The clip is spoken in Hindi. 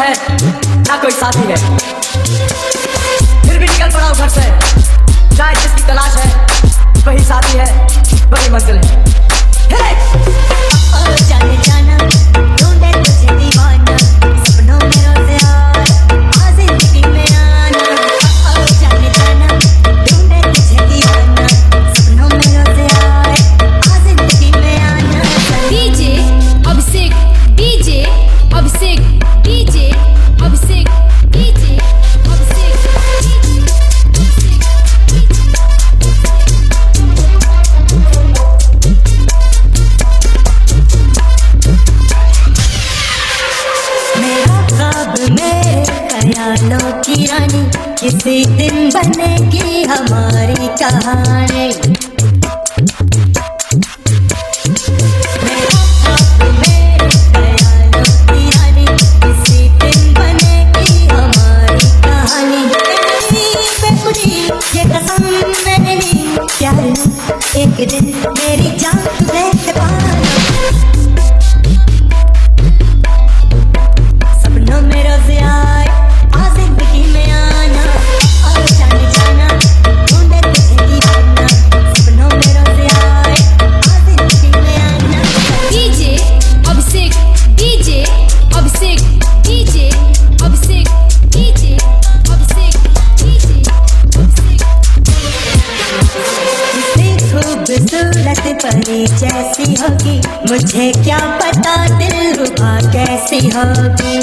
है ना कोई साथी है, फिर भी निकल पड़ा हूँ घर से। शायद जिसकी तलाश है वही साथी है, वही मंजिल है। जाने जाना ढूंढे तुझे दीवाना, सपनों में रोज़ यार आ जिंदगी में आना। जाने जाना ढूंढे तुझे दीवाना, सपनों में रोज़ यार आ जिंदगी में आना। डीजे अभिषेक, डीजे अभिषेक, डीजे अभिषेक, डीजे अभिषेक, मेरा ख्वाब में ख्यालों की रानी, किसी दिन बनेगी हमारी कहानी। मेरा ख्वाब में ख्यालों की रानी, किसी दिन बनेगी हमारी कहानी। बेखुदी ये कसम मैंने ली, प्यार एक दिन मेरी जान देख पाना। सपनों में रोज़ आए आ जिंदगी में आना। जाने जाना ढूंढे तुझे दीवाना, सपनों में रोज़ आए आ जिंदगी में आना। डीजे अभिषेक, डीजे अभिषेक, डीजे अभिषेक, डीजे अभिषेक, डीजे अभिषेक। कितनी खूबसूरत परी जैसी होगी, मुझे क्या पता दिलरुबा कैसी होगी।